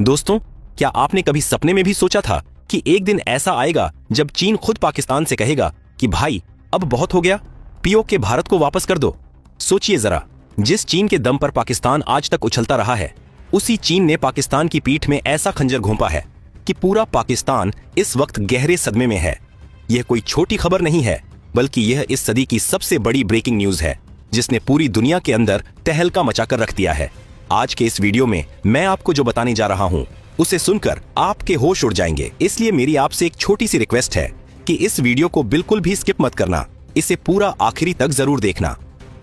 दोस्तों, क्या आपने कभी सपने में भी सोचा था कि एक दिन ऐसा आएगा जब चीन खुद पाकिस्तान से कहेगा कि भाई अब बहुत हो गया, पीओके भारत को वापस कर दो। सोचिए जरा, जिस चीन के दम पर पाकिस्तान आज तक उछलता रहा है, उसी चीन ने पाकिस्तान की पीठ में ऐसा खंजर घोंपा है कि पूरा पाकिस्तान इस वक्त गहरे सदमे में है। यह कोई छोटी खबर नहीं है, बल्कि यह इस सदी की सबसे बड़ी ब्रेकिंग न्यूज है, जिसने पूरी दुनिया के अंदर तहलका मचाकर रख दिया है। आज के इस वीडियो में मैं आपको जो बताने जा रहा हूं, उसे सुनकर आपके होश उड़ जाएंगे। इसलिए मेरी आपसे एक छोटी सी रिक्वेस्ट है कि इस वीडियो को बिल्कुल भी स्किप मत करना, इसे पूरा आखिरी तक जरूर देखना।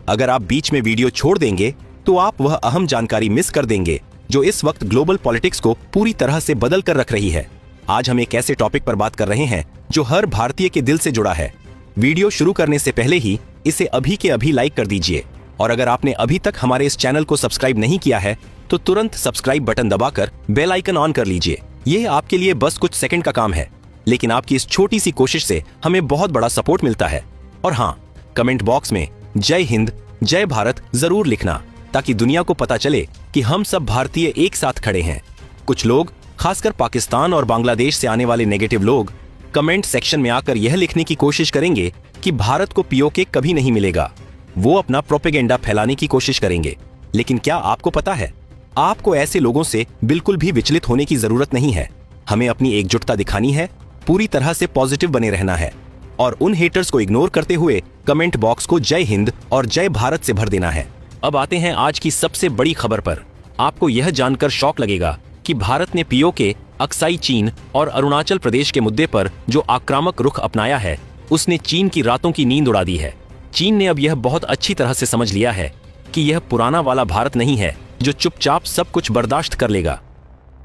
अगर आप बीच में वीडियो छोड़ देंगे तो आप वह अहम जानकारी मिस कर देंगे जो इस वक्त ग्लोबल पॉलिटिक्स को पूरी तरह से बदल कर रख रही है। आज हम एक ऐसे टॉपिक पर बात कर रहे हैं जो हर भारतीय के दिल से जुड़ा है। वीडियो शुरू करने से पहले ही इसे अभी के अभी लाइक कर दीजिए, और अगर आपने अभी तक हमारे इस चैनल को सब्सक्राइब नहीं किया है तो तुरंत सब्सक्राइब बटन दबाकर बेल आइकन ऑन कर लीजिए। यह आपके लिए बस कुछ सेकंड का काम है, लेकिन आपकी इस छोटी सी कोशिश से हमें बहुत बड़ा सपोर्ट मिलता है। और हाँ, कमेंट बॉक्स में जय हिंद, जय भारत जरूर लिखना, ताकि दुनिया को पता चले कि हम सब भारतीय एक साथ खड़े हैं। कुछ लोग, खासकर पाकिस्तान और बांग्लादेश से आने वाले नेगेटिव लोग, कमेंट सेक्शन में आकर यह लिखने की कोशिश करेंगे कि भारत को पीओके कभी नहीं मिलेगा। वो अपना प्रोपेगेंडा फैलाने की कोशिश करेंगे। लेकिन क्या आपको पता है, आपको ऐसे लोगों से बिल्कुल भी विचलित होने की जरूरत नहीं है। हमें अपनी एकजुटता दिखानी है, पूरी तरह से पॉजिटिव बने रहना है, और उन हेटर्स को इग्नोर करते हुए कमेंट बॉक्स को जय हिंद और जय भारत से भर देना है। अब आते हैं आज की सबसे बड़ी खबर पर। आपको यह जानकर शौक लगेगा कि भारत ने पीओके, अक्साई चीन और अरुणाचल प्रदेश के मुद्दे पर जो आक्रामक रुख अपनाया है, उसने चीन की रातों की नींद उड़ा दी है। चीन ने अब यह बहुत अच्छी तरह से समझ लिया है कि यह पुराना वाला भारत नहीं है जो चुपचाप सब कुछ बर्दाश्त कर लेगा।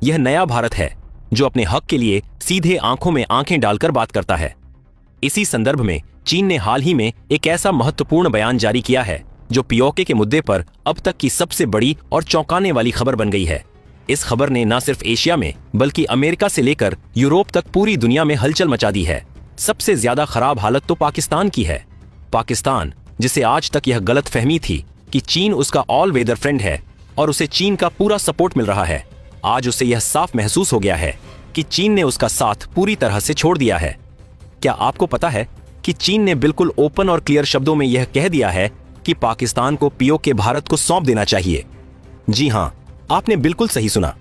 यह नया भारत है जो अपने हक के लिए सीधे आंखों में आंखें डालकर बात करता है। इसी संदर्भ में चीन ने हाल ही में एक ऐसा महत्वपूर्ण बयान जारी किया है जो पीओके के मुद्दे पर अब तक की सबसे बड़ी और चौंकाने वाली खबर बन गई है। इस खबर ने न सिर्फ एशिया में बल्कि अमेरिका से लेकर यूरोप तक पूरी दुनिया में हलचल मचा दी है। सबसे ज्यादा खराब हालत तो पाकिस्तान की है। पाकिस्तान, जिसे आज तक यह गलत फहमी थी कि चीन उसका ऑल वेदर फ्रेंड है और उसे चीन का पूरा सपोर्ट मिल रहा है, आज उसे यह साफ महसूस हो गया है कि चीन ने उसका साथ पूरी तरह से छोड़ दिया है। क्या आपको पता है कि चीन ने बिल्कुल ओपन और क्लियर शब्दों में यह कह दिया है कि पाकिस्तान को पीओके भारत को सौंप देना चाहिए। जी हां, आपने बिल्कुल सही सुना।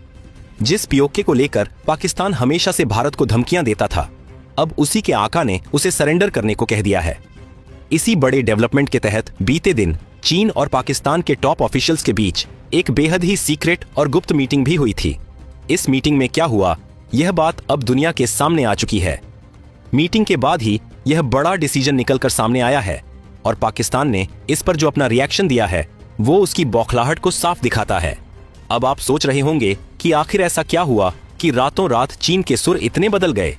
जिस पीओके को लेकर पाकिस्तान हमेशा से भारत को धमकियां देता था, अब उसी के आका ने उसे सरेंडर करने को कह दिया है। इसी बड़े डेवलपमेंट के तहत बीते दिन चीन और पाकिस्तान के टॉप ऑफिशियल्स के बीच एक बेहद ही सीक्रेट और गुप्त मीटिंग भी हुई थी। इस मीटिंग में क्या हुआ, यह बात अब दुनिया के सामने आ चुकी है। मीटिंग के बाद ही यह बड़ा डिसीजन निकलकर सामने आया है, और पाकिस्तान ने इस पर जो अपना रिएक्शन दिया है वो उसकी बौखलाहट को साफ दिखाता है। अब आप सोच रहे होंगे कि आखिर ऐसा क्या हुआ कि रातों रात चीन के सुर इतने बदल गए।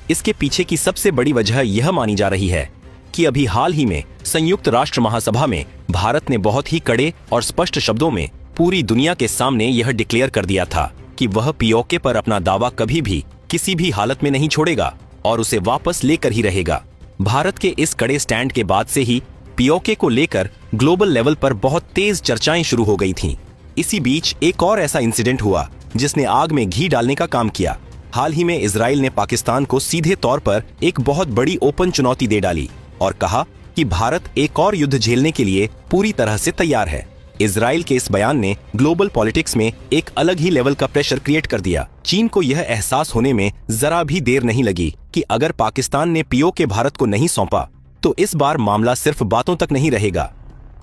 इसके पीछे की सबसे बड़ी वजह यह मानी जा रही है कि अभी हाल ही में संयुक्त राष्ट्र महासभा में भारत ने बहुत ही कड़े और स्पष्ट शब्दों में पूरी दुनिया के सामने यह डिक्लेयर कर दिया था कि वह पीओके पर अपना दावा कभी भी किसी भी हालत में नहीं छोड़ेगा और उसे वापस लेकर ही रहेगा। भारत के इस कड़े स्टैंड के बाद से ही पीओके को लेकर ग्लोबल लेवल पर बहुत तेज चर्चाएं शुरू हो गई थीं। इसी बीच एक और ऐसा इंसिडेंट हुआ जिसने आग में घी डालने का काम किया। हाल ही में इजराइल ने पाकिस्तान को सीधे तौर पर एक बहुत बड़ी ओपन चुनौती दे डाली और कहा कि भारत एक और युद्ध झेलने के लिए पूरी तरह से तैयार है। इजराइल के इस बयान ने ग्लोबल पॉलिटिक्स में एक अलग ही लेवल का प्रेशर क्रिएट कर दिया। चीन को यह एहसास होने में जरा भी देर नहीं लगी कि अगर पाकिस्तान ने पीओके भारत को नहीं सौंपा तो इस बार मामला सिर्फ बातों तक नहीं रहेगा,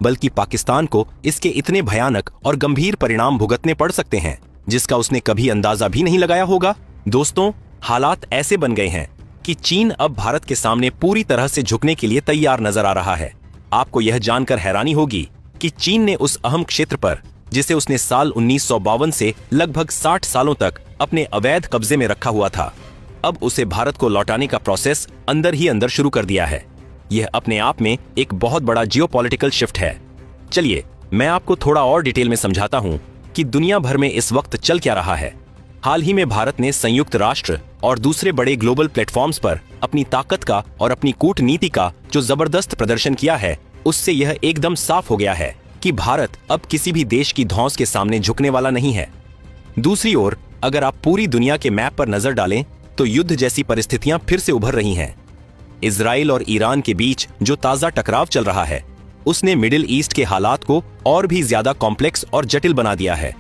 बल्कि पाकिस्तान को इसके इतने भयानक और गंभीर परिणाम भुगतने पड़ सकते हैं जिसका उसने कभी अंदाजा भी नहीं लगाया होगा। दोस्तों, हालात ऐसे बन गए हैं कि चीन अब भारत के सामने पूरी तरह से झुकने के लिए तैयार नजर आ रहा है। आपको यह जानकर हैरानी होगी कि चीन ने उस अहम क्षेत्र पर, जिसे उसने साल 1952 से लगभग 60 सालों तक अपने अवैध कब्जे में रखा हुआ था, अब उसे भारत को लौटाने का प्रोसेस अंदर ही अंदर शुरू कर दिया है। यह अपने आप में एक बहुत बड़ा जियोपॉलिटिकल शिफ्ट है। चलिए मैं आपको थोड़ा और डिटेल में समझाता हूं कि दुनिया भर में इस वक्त चल क्या रहा है। हाल ही में भारत ने संयुक्त राष्ट्र और दूसरे बड़े ग्लोबल प्लेटफॉर्म्स पर अपनी ताकत का और अपनी कूटनीति का जो जबरदस्त प्रदर्शन किया है, उससे यह एकदम साफ हो गया है कि भारत अब किसी भी देश की धौंस के सामने झुकने वाला नहीं है। दूसरी ओर अगर आप पूरी दुनिया के मैप पर नजर डालें तो युद्ध जैसी परिस्थितियां फिर से उभर रही हैं। इजराइल और ईरान के बीच जो ताजा टकराव चल रहा है उसने मिडिल ईस्ट के हालात को और भी ज्यादा कॉम्प्लेक्स और जटिल बना दिया है।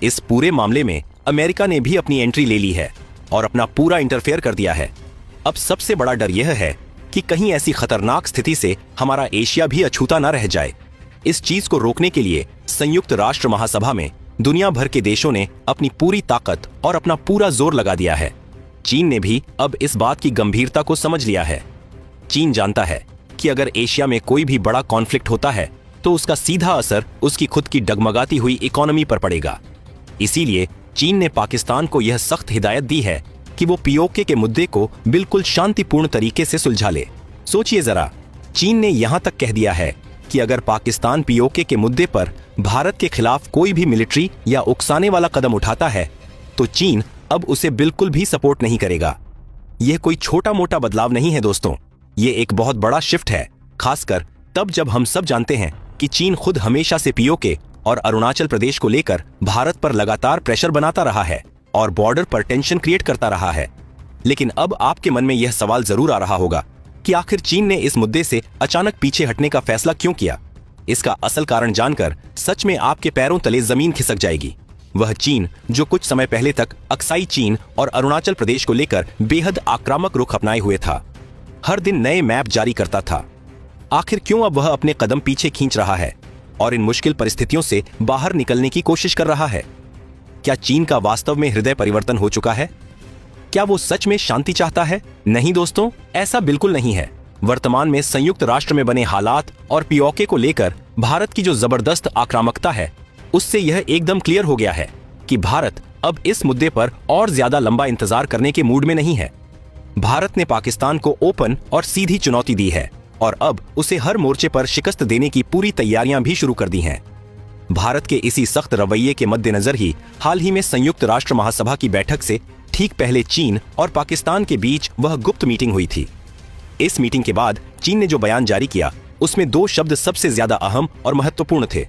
इस पूरे मामले में अमेरिका ने भी अपनी एंट्री ले ली है और अपना पूरा इंटरफेयर कर दिया है। अब सबसे बड़ा डर यह है कि कहीं ऐसी खतरनाक स्थिति से हमारा एशिया भी अछूता न रह जाए। इस चीज को रोकने के लिए संयुक्त राष्ट्र महासभा में दुनिया भर के देशों ने अपनी पूरी ताकत और अपना पूरा जोर लगा दिया है। चीन ने भी अब इस बात की गंभीरता को समझ लिया है। चीन जानता है कि अगर एशिया में कोई भी बड़ा कॉन्फ्लिक्ट होता है तो उसका सीधा असर उसकी खुद की डगमगाती हुई इकोनॉमी पर पड़ेगा। इसीलिए चीन ने पाकिस्तान को यह सख्त हिदायत दी है कि वो पीओके के मुद्दे को बिल्कुल शांतिपूर्ण तरीके से सुलझा ले। सोचिए जरा, चीन ने यहां तक कह दिया है कि अगर पाकिस्तान पीओके के मुद्दे पर भारत के खिलाफ कोई भी मिलिट्री या उकसाने वाला कदम उठाता है तो चीन अब उसे बिल्कुल भी सपोर्ट नहीं करेगा। यह कोई छोटा मोटा बदलाव नहीं है दोस्तों, ये एक बहुत बड़ा शिफ्ट है, खासकर तब जब हम सब जानते हैं कि चीन खुद हमेशा से पीओके और अरुणाचल प्रदेश को लेकर भारत पर लगातार प्रेशर बनाता रहा है और बॉर्डर पर टेंशन क्रिएट करता रहा है। लेकिन अब आपके मन में यह सवाल जरूर आ रहा होगा कि आखिर चीन ने इस मुद्दे से अचानक पीछे हटने का फैसला क्यों किया। इसका असल कारण जानकर सच में आपके पैरों तले जमीन खिसक जाएगी। वह चीन जो कुछ समय पहले तक अक्साई चीन और अरुणाचल प्रदेश को लेकर बेहद आक्रामक रुख अपनाए हुए था, हर दिन नए मैप जारी करता था, आखिर क्यों अब वह अपने कदम पीछे खींच रहा है और इन मुश्किल परिस्थितियों से बाहर निकलने की कोशिश कर रहा है? क्या चीन का वास्तव में हृदय परिवर्तन हो चुका है? क्या वो सच में शांति चाहता है? नहीं दोस्तों, ऐसा बिल्कुल नहीं है। वर्तमान में संयुक्त राष्ट्र में बने हालात और पीओके को लेकर भारत की जो जबरदस्त आक्रामकता है उससे यह एकदम क्लियर हो गया है कि भारत अब इस मुद्दे पर और ज्यादा लंबा इंतजार करने के मूड में नहीं है। भारत ने पाकिस्तान को ओपन और सीधी चुनौती दी है और अब उसे हर मोर्चे पर शिकस्त देने की पूरी तैयारियां भी शुरू कर दी हैं। भारत के इसी सख्त रवैये के मद्देनजर ही हाल ही में संयुक्त राष्ट्र महासभा की बैठक से ठीक पहले चीन और पाकिस्तान के बीच वह गुप्त मीटिंग हुई थी। इस मीटिंग के बाद चीन ने जो बयान जारी किया उसमें दो शब्द सबसे ज्यादा अहम और महत्वपूर्ण थे।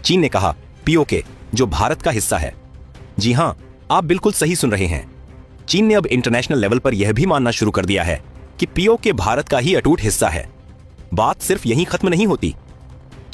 चीन ने कहा पीओके जो भारत का हिस्सा है। जी हां, आप बिल्कुल सही सुन रहे हैं। चीन ने अब इंटरनेशनल लेवल पर यह भी मानना शुरू कर दिया है कि पीओके भारत का ही अटूट हिस्सा है। बात सिर्फ यहीं खत्म नहीं होती।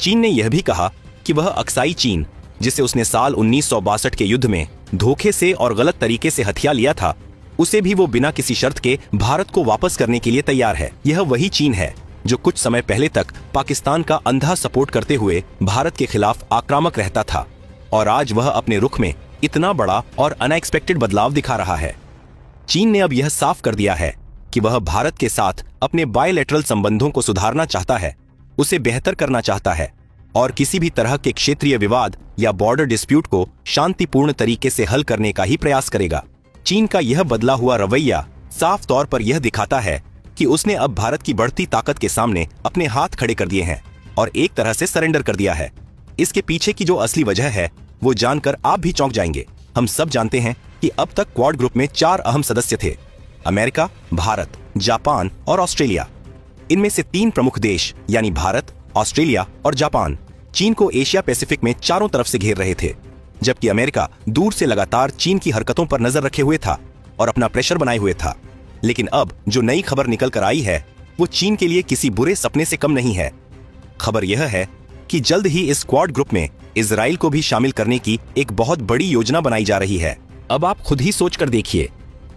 चीन ने यह भी कहा कि वह अक्साई चीन, जिसे उसने साल 1962 के युद्ध में धोखे से और गलत तरीके से हथिया लिया था, उसे भी वो बिना किसी शर्त के भारत को वापस करने के लिए तैयार है। यह वही चीन है जो कुछ समय पहले तक पाकिस्तान का अंधा सपोर्ट करते हुए भारत के खिलाफ आक्रामक रहता था और आज वह अपने रुख में इतना बड़ा और अनएक्सपेक्टेड बदलाव दिखा रहा है। चीन ने अब यह साफ कर दिया है कि वह भारत के साथ अपने बायलैटरल संबंधों को सुधारना चाहता है, उसे बेहतर करना चाहता है और किसी भी तरह के क्षेत्रीय विवाद या बॉर्डर डिस्प्यूट को शांतिपूर्ण तरीके से हल करने का ही प्रयास करेगा। चीन का यह बदला हुआ रवैया साफ तौर पर यह दिखाता है कि उसने अब भारत की बढ़ती ताकत के सामने अपने हाथ खड़े कर दिए हैं और एक तरह से सरेंडर कर दिया है। इसके पीछे की जो असली वजह है वो जानकर आप भी चौंक जाएंगे। हम सब जानते हैं कि अब तक क्वाड ग्रुप में 4 अहम सदस्य थे, अमेरिका, भारत, जापान और ऑस्ट्रेलिया। इनमें से 3 प्रमुख देश यानी भारत, ऑस्ट्रेलिया और जापान चीन को एशिया पैसिफिक में चारों तरफ से घेर रहे थे, जबकि अमेरिका दूर से लगातार चीन की हरकतों पर नजर रखे हुए था और अपना प्रेशर बनाए हुए था। लेकिन अब जो नई खबर निकल कर आई है वो चीन के लिए किसी बुरे सपने से कम नहीं है। खबर यह है कि जल्द ही इस क्वाड ग्रुप में इजराइल को भी शामिल करने की एक बहुत बड़ी योजना बनाई जा रही है। अब आप खुद ही सोच कर देखिए,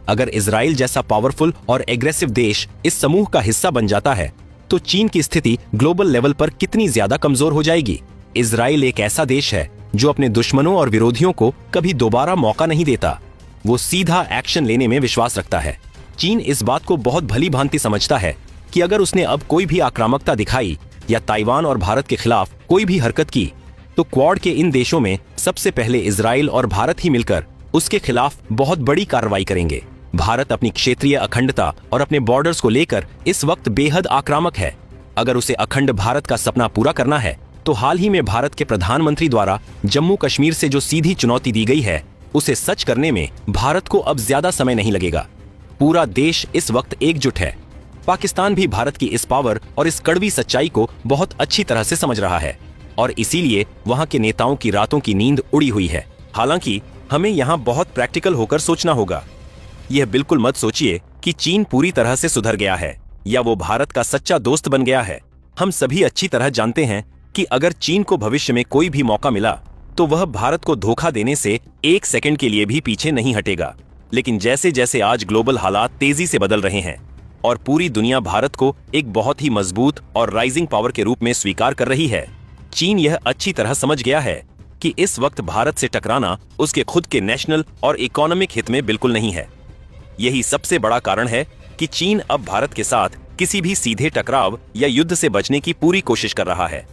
अगर इजराइल जैसा पावरफुल और एग्रेसिव देश इस समूह का हिस्सा बन जाता है तो चीन की स्थिति ग्लोबल लेवल पर कितनी ज्यादा कमजोर हो जाएगी। इजराइल एक ऐसा देश है जो अपने दुश्मनों और विरोधियों को कभी दोबारा मौका नहीं देता, वो सीधा एक्शन लेने में विश्वास रखता है। चीन इस बात को बहुत भली भांति समझता है कि अगर उसने अब कोई भी आक्रामकता दिखाई या ताइवान और भारत के खिलाफ कोई भी हरकत की तो क्वाड के इन देशों में सबसे पहले इजराइल और भारत ही मिलकर उसके खिलाफ बहुत बड़ी कार्रवाई करेंगे। भारत अपनी क्षेत्रीय अखंडता और अपने बॉर्डर्स को लेकर इस वक्त बेहद आक्रामक है। अगर उसे अखंड भारत का सपना पूरा करना है तो हाल ही में भारत के प्रधानमंत्री द्वारा जम्मू कश्मीर से जो सीधी चुनौती दी गई है उसे सच करने में भारत को अब ज्यादा समय नहीं लगेगा। पूरा देश इस वक्त एकजुट है। पाकिस्तान भी भारत की इस पावर और इस कड़वी सच्चाई को बहुत अच्छी तरह से समझ रहा है और इसीलिए वहां के नेताओं की रातों की नींद उड़ी हुई है। हालांकि हमें यहाँ बहुत प्रैक्टिकल होकर सोचना होगा। यह बिल्कुल मत सोचिए कि चीन पूरी तरह से सुधर गया है या वो भारत का सच्चा दोस्त बन गया है। हम सभी अच्छी तरह जानते हैं कि अगर चीन को भविष्य में कोई भी मौका मिला तो वह भारत को धोखा देने से एक सेकंड के लिए भी पीछे नहीं हटेगा। लेकिन जैसे जैसे आज ग्लोबल हालात तेजी से बदल रहे हैं और पूरी दुनिया भारत को एक बहुत ही मजबूत और राइजिंग पावर के रूप में स्वीकार कर रही है, चीन यह अच्छी तरह समझ गया है कि इस वक्त भारत से टकराना उसके खुद के नेशनल और इकोनॉमिक हित में बिल्कुल नहीं है। यही सबसे बड़ा कारण है कि चीन अब भारत के साथ किसी भी सीधे टकराव या युद्ध से बचने की पूरी कोशिश कर रहा है।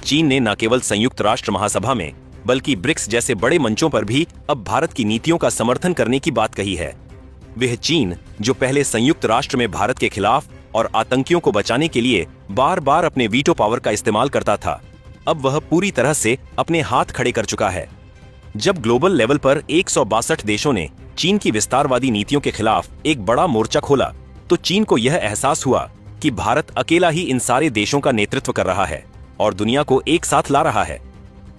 चीन ने न केवल संयुक्त राष्ट्र महासभा में बल्कि ब्रिक्स जैसे बड़े मंचों पर भी अब भारत की नीतियों का समर्थन करने की बात कही है। वह चीन जो पहले संयुक्त राष्ट्र में भारत के खिलाफ और आतंकियों को बचाने के लिए बार बार अपने वीटो पावर का इस्तेमाल करता था, अब वह पूरी तरह से अपने हाथ खड़े कर चुका है। जब ग्लोबल लेवल पर 162 देशों ने चीन की विस्तारवादी नीतियों के खिलाफ एक बड़ा मोर्चा खोला तो चीन को यह एहसास हुआ कि भारत अकेला ही इन सारे देशों का नेतृत्व कर रहा है और दुनिया को एक साथ ला रहा है।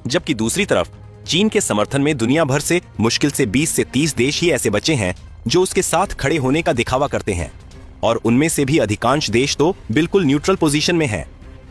जबकि दूसरी तरफ चीन के समर्थन में दुनिया भर से मुश्किल से 20 से 30 देश ही ऐसे बचे हैं जो उसके साथ खड़े होने का दिखावा करते हैं, और उनमें से भी अधिकांश देश तो बिल्कुल न्यूट्रल पोजीशन में हैं,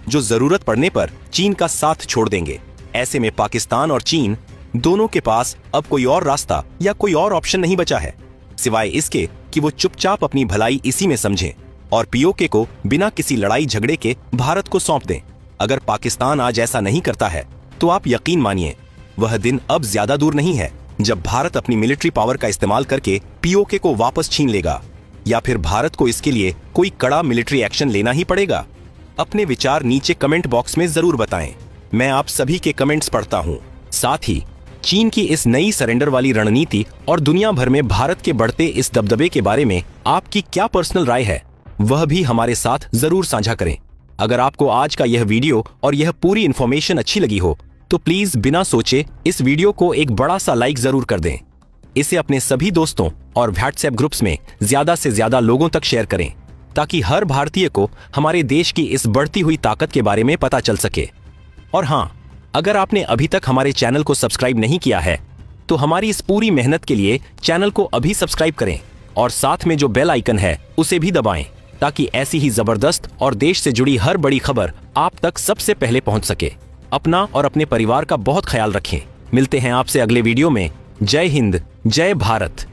जो जरूरत पड़ने पर चीन का साथ छोड़ देंगे। ऐसे में पाकिस्तान और चीन दोनों के पास अब कोई और रास्ता या कोई और ऑप्शन नहीं बचा है सिवाय इसके कि वो चुपचाप अपनी भलाई इसी में समझें और पीओके को बिना किसी लड़ाई झगड़े के भारत को सौंप दें। अगर पाकिस्तान आज ऐसा नहीं करता है तो आप यकीन मानिए वह दिन अब ज्यादा दूर नहीं है जब भारत अपनी मिलिट्री पावर का इस्तेमाल करके पीओके को वापस छीन लेगा, या फिर भारत को इसके लिए कोई कड़ा मिलिट्री एक्शन लेना ही पड़ेगा। अपने विचार नीचे कमेंट बॉक्स में जरूर बताएं। मैं आप सभी के कमेंट्स पढ़ता हूँ। साथ ही चीन की इस नई सरेंडर वाली रणनीति और दुनिया भर में भारत के बढ़ते इस दबदबे के बारे में आपकी क्या पर्सनल राय है वह भी हमारे साथ जरूर साझा करें। अगर आपको आज का यह वीडियो और यह पूरी इन्फॉर्मेशन अच्छी लगी हो तो प्लीज बिना सोचे इस वीडियो को एक बड़ा सा लाइक जरूर कर दें। इसे अपने सभी दोस्तों और व्हाट्सएप ग्रुप्स में ज्यादा से ज्यादा लोगों तक शेयर करें ताकि हर भारतीय को हमारे देश की इस बढ़ती हुई ताकत के बारे में पता चल सके। और हाँ, अगर आपने अभी तक हमारे चैनल को सब्सक्राइब नहीं किया है तो हमारी इस पूरी मेहनत के लिए चैनल को अभी सब्सक्राइब करें और साथ में जो बेल आइकन है उसे भी दबाएं ताकि ऐसी ही जबरदस्त और देश से जुड़ी हर बड़ी खबर आप तक सबसे पहले पहुंच सके। अपना और अपने परिवार का बहुत ख्याल रखें। मिलते हैं आपसे अगले वीडियो में। जय हिंद, जय भारत।